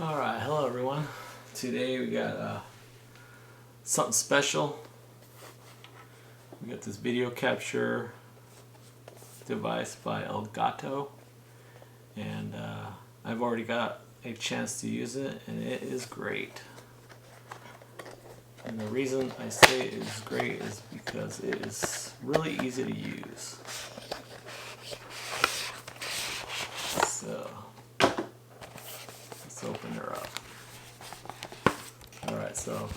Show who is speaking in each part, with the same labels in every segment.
Speaker 1: Alright, hello everyone. Today we got something special. We got this video capture device by Elgato, and I've already got a chance to use it, and it is great. And the reason I say it is great is because it is really easy to use. So let's open her up. Alright, so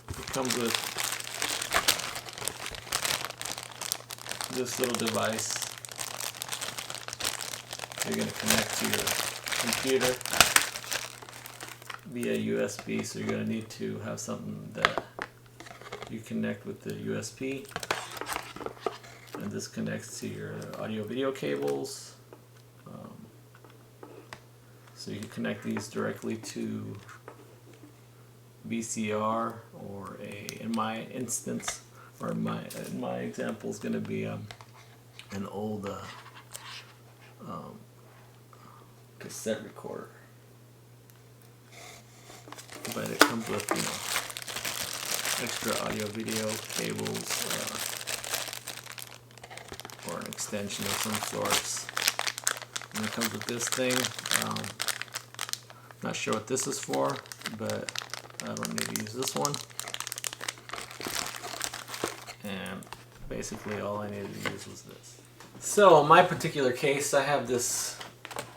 Speaker 1: it comes with this little device. You're going to connect to your computer via USB, so you're going to need to have something that you connect with the USB, and this connects to your audio video cables. So you can connect these directly to VCR, or in my instance, or in my example, is going to be an old cassette recorder. But it comes with, extra audio video cables, or an extension of some sorts. And it comes with this thing. Not sure what this is for, but I don't need to use this one. And basically all I needed to use was this. So in my particular case, I have this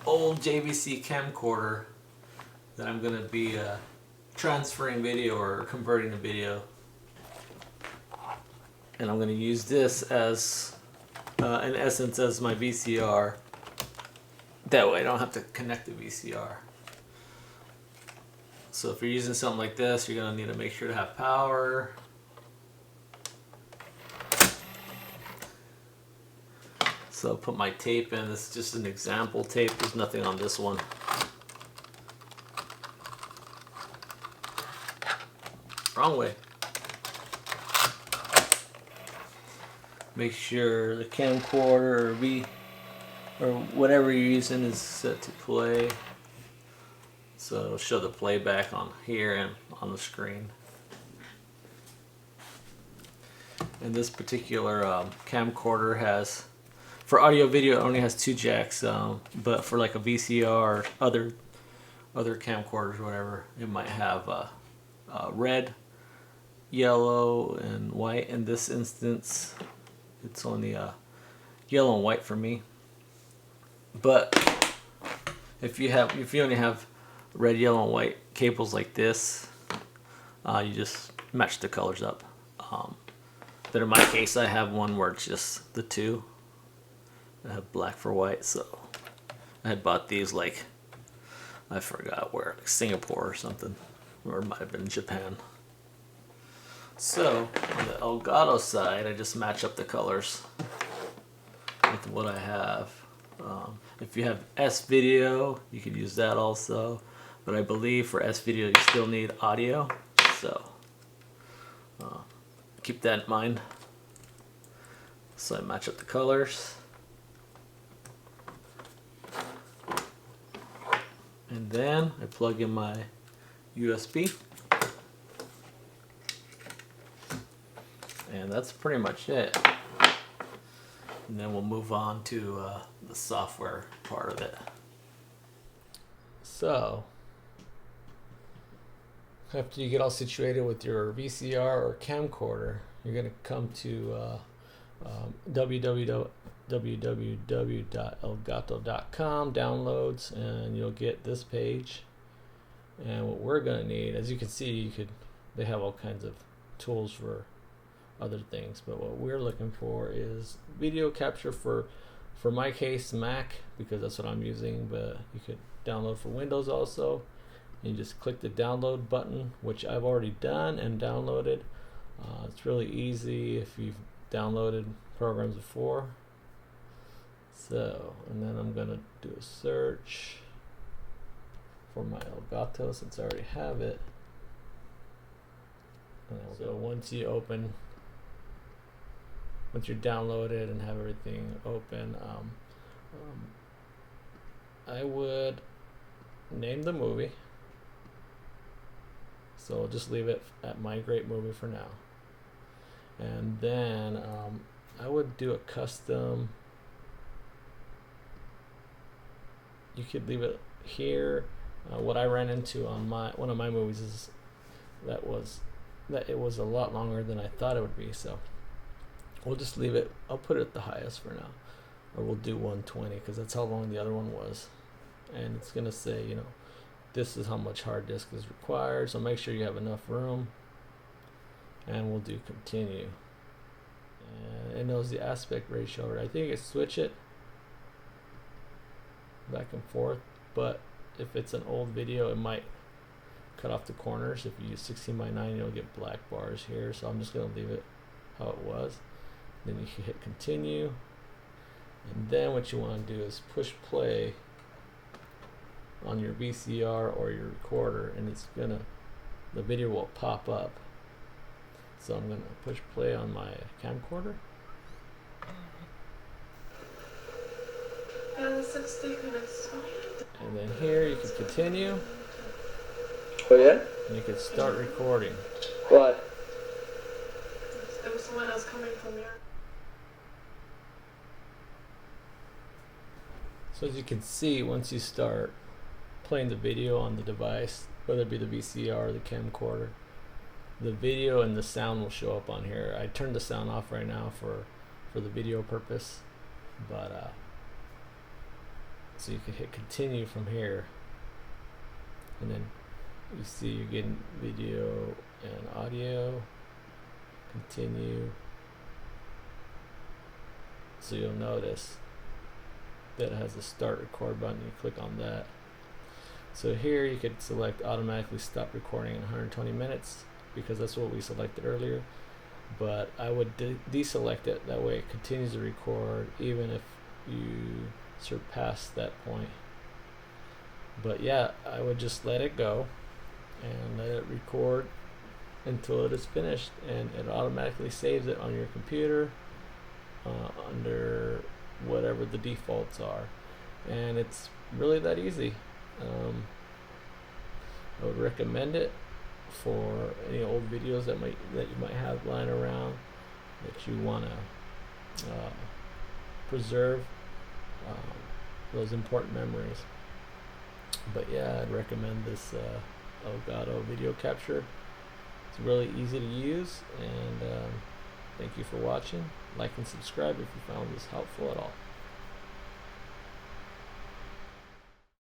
Speaker 1: old JVC camcorder that I'm going to be transferring video or converting the video. And I'm going to use this as, in essence, as my VCR. That way I don't have to connect the VCR. So if you're using something like this, you're going to need to make sure to have power. So I'll put my tape in. This is just an example tape. There's nothing on this one. Wrong way. Make sure the camcorder or whatever you're using is set to play. So it'll show the playback on here and on the screen. And this particular camcorder has, for audio video, it only has 2 jacks, but for like a VCR or other camcorders or whatever, it might have red, yellow, and white. In this instance, it's only yellow and white for me. But if you only have red, yellow, and white cables like this, you just match the colors up. But in my case, I have one where it's just the 2. I have black for white, so I had bought these like, I forgot where, like Singapore or something, or it might have been Japan. So on the Elgato side, I just match up the colors with what I have. If you have S-Video, you could use that also, but I believe for S-Video you still need audio, so keep that in mind. So I match up the colors, and then I plug in my USB, and that's pretty much it. And then we'll move on to the software part of it. So after you get all situated with your VCR or camcorder, you're going to come to www.elgato.com, downloads, and you'll get this page. And what we're going to need, as you can see, they have all kinds of tools for other things, but what we're looking for is video capture for my case, Mac, because that's what I'm using, but you could download for Windows also. And you just click the download button, which I've already done and downloaded. It's really easy if you've downloaded programs before. So, and then I'm gonna do a search for my Elgato since I already have it. And so once you're downloaded and have everything open, I would name the movie. So we'll just leave it at My Great Movie for now. And then I would do a custom. You could leave it here. What I ran into on one of my movies is that it was a lot longer than I thought it would be. So we'll just leave it. I'll put it at the highest for now, or we'll do 120 because that's how long the other one was. And it's gonna say, you know, this is how much hard disk is required. So make sure you have enough room. And we'll do continue. And it knows the aspect ratio. I think I switch it back and forth, but if it's an old video, it might cut off the corners. If you use 16:9, you'll get black bars here. So I'm just gonna leave it how it was. Then you can hit continue, and then what you want to do is push play on your VCR or your recorder, and the video will pop up. So I'm gonna push play on my camcorder. And then here you can continue.
Speaker 2: Oh yeah?
Speaker 1: And you can start recording.
Speaker 2: What?
Speaker 3: There was someone else coming from here.
Speaker 1: So as you can see, once you start playing the video on the device, whether it be the VCR or the camcorder, the video and the sound will show up on here. I turned the sound off right now for the video purpose, but so you can hit continue from here, and then you see you're getting video and audio. Continue. So you'll notice that it has a start record button. You click on that. So here you could select automatically stop recording in 120 minutes because that's what we selected earlier, but I would deselect it. That way it continues to record even if you surpass that point. But yeah, I would just let it go and let it record until it is finished, and it automatically saves it on your computer under whatever the defaults are, and it's really that easy. I would recommend it for any old videos that you might have lying around that you want to preserve those important memories. But yeah, I'd recommend this Elgato video capture. It's really easy to use, and thank you for watching. Like and subscribe if you found this helpful at all.